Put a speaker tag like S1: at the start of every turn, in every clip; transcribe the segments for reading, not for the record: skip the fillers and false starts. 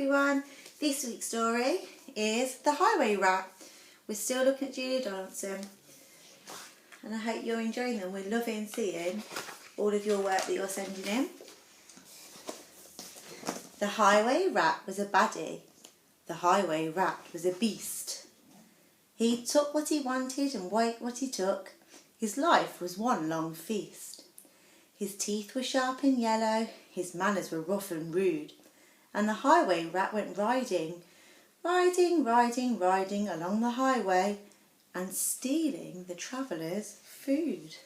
S1: everyone. This week's story is The Highway Rat. We're still looking at Julia Donaldson and I hope you're enjoying them. We're loving seeing all of your work that you're sending in. The Highway Rat was a baddie. The Highway Rat was a beast. He took what he wanted and ate what he took. His life was one long feast. His teeth were sharp and yellow, his manners were rough and rude, and the Highway Rat went riding along the highway and stealing the travellers' food.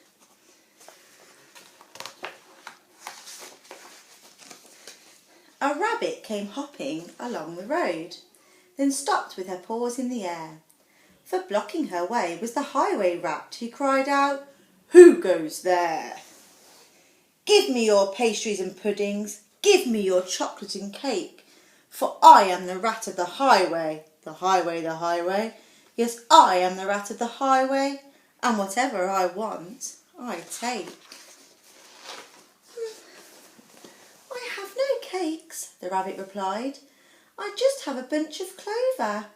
S1: A rabbit came hopping along the road, then stopped with her paws in the air. For blocking her way was the Highway Rat, who cried out, "Who goes there? Give me your pastries and puddings, give me your chocolate and cake, for I am the rat of the highway, the highway, the highway. Yes, I am the rat of the highway, and whatever I want, I take." "I have no cakes," the rabbit replied. "I just have a bunch of clover."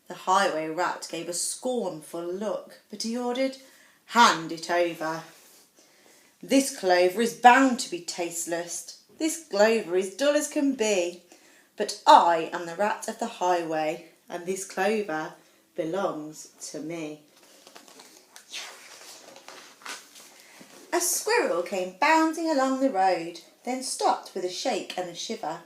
S1: The Highway Rat gave a scornful look, but he ordered, "Hand it over. This clover is bound to be tasteless. This clover is dull as can be. But I am the rat of the highway, and this clover belongs to me." A squirrel came bounding along the road, then stopped with a shake and a shiver.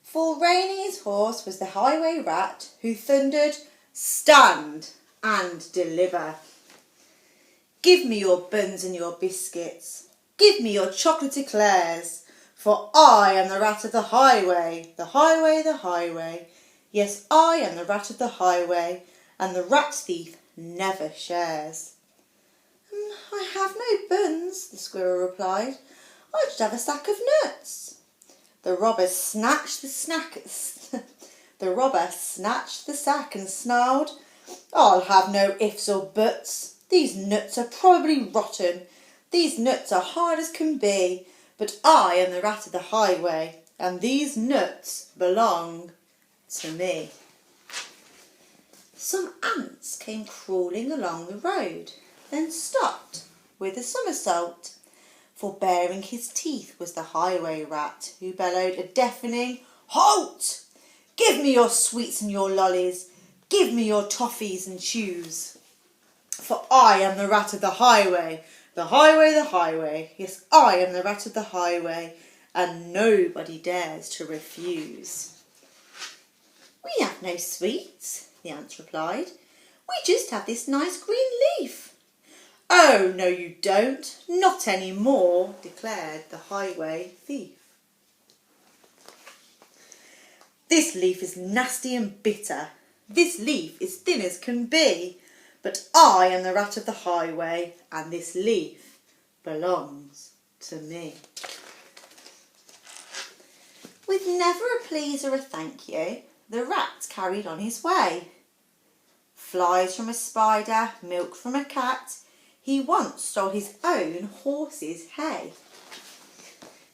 S1: For reining his horse was the Highway Rat, who thundered, "Stand and deliver. Give me your buns and your biscuits. Give me your chocolate eclairs. For I am the rat of the highway, the highway, the highway. Yes, I am the rat of the highway, and the rat thief never shares." "I have no buns," the squirrel replied. "I just have a sack of nuts." The robber snatched the sack and snarled, "I'll have no ifs or buts. These nuts are probably rotten. These nuts are hard as can be. But I am the rat of the highway, and these nuts belong to me." Some ants came crawling along the road, then stopped with a somersault. For baring his teeth was the Highway Rat, who bellowed a deafening, "Halt! Give me your sweets and your lollies. Give me your toffees and chews. For I am the rat of the highway, the highway, the highway. Yes, I am the rat of the highway, and nobody dares to refuse." "We have no sweets," the ants replied. "We just have this nice green leaf." "Oh, no you don't, not any more," declared the highway thief. "This leaf is nasty and bitter. This leaf is thin as can be. But I am the rat of the highway, and this leaf belongs to me." With never a please or a thank you, the rat carried on his way. Flies from a spider, milk from a cat, he once stole his own horse's hay.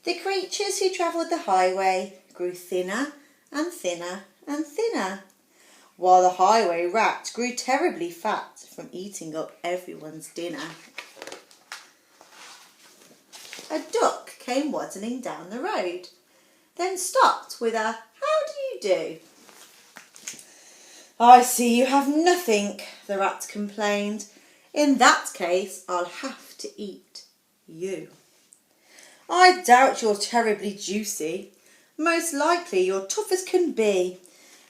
S1: The creatures who travelled the highway grew thinner and thinner and thinner, while the Highway Rat grew terribly fat from eating up everyone's dinner. A duck came waddling down the road, then stopped with a "How do you do?" "I see you have nothing," the rat complained. "In that case, I'll have to eat you. I doubt you're terribly juicy. Most likely you're tough as can be.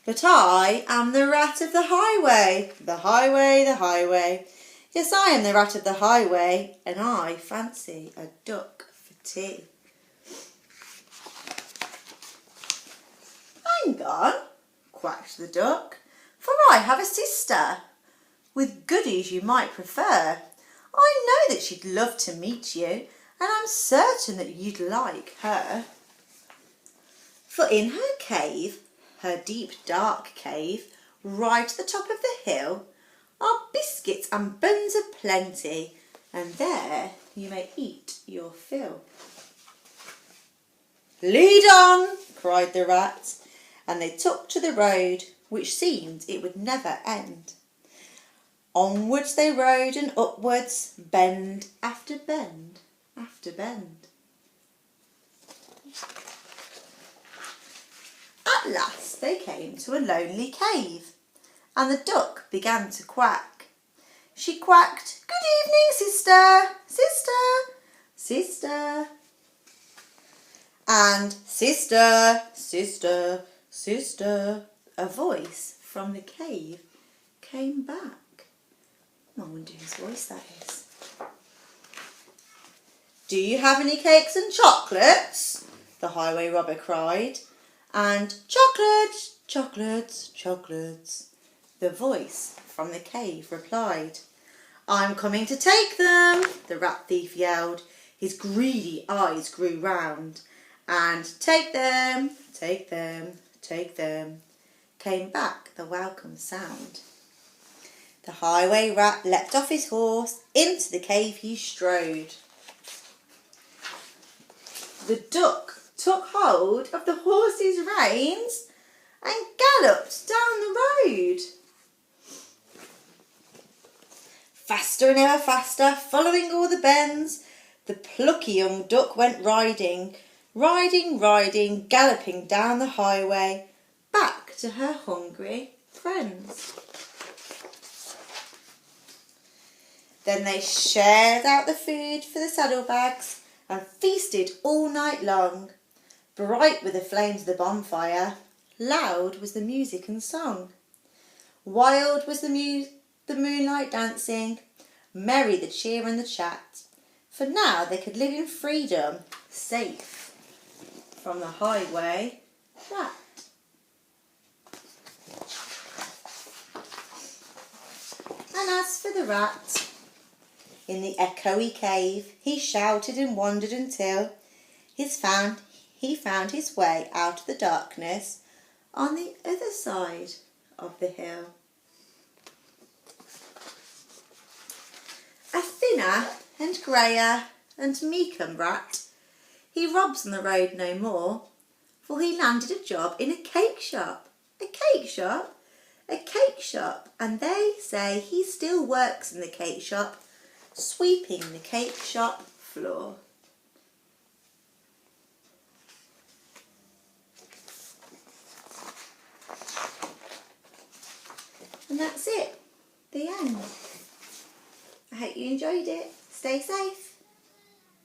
S1: But I am the rat of the highway, the highway, the highway. Yes, I am the rat of the highway, and I fancy a duck for tea." "Hang on," quacked the duck, "for I have a sister, with goodies you might prefer. I know that she'd love to meet you, and I'm certain that you'd like her. For in her cave, her deep dark cave, right at the top of the hill, are biscuits and buns aplenty, and there you may eat your fill." "Lead on," cried the rat, and they took to the road, which seemed it would never end. Onwards they rode and upwards, bend after bend after bend. At last they came to a lonely cave, and the duck began to quack. She quacked, "Good evening, sister, sister, sister." And "Sister, sister, sister," a voice from the cave came back. I wonder whose voice that is. "Do you have any cakes and chocolates?" the highway robber cried. And "Chocolates, chocolates, chocolates," the voice from the cave replied. "I'm coming to take them," the rat thief yelled. His greedy eyes grew round. And "Take them, take them, take them," came back the welcome sound. The highway rat leapt off his horse, into the cave he strode. The duck took hold of the horse's reins and galloped down the road. Faster and ever faster, following all the bends, the plucky young duck went riding, riding, riding, galloping down the highway, back to her hungry friends. Then they shared out the food for the saddlebags and feasted all night long. Bright were the flames of the bonfire, loud was the music and song. Wild was the moonlight dancing, merry the cheer and the chat, for now they could live in freedom, safe from the highway rat. And as for the rat, in the echoey cave he shouted and wandered until he found his way out of the darkness on the other side of the hill. A thinner and greyer and meeker rat, he robs on the road no more, for he landed a job in a cake shop. A cake shop? A cake shop, and they say he still works in the cake shop, sweeping the cake shop floor. And that's it. The end. I hope you enjoyed it. Stay safe.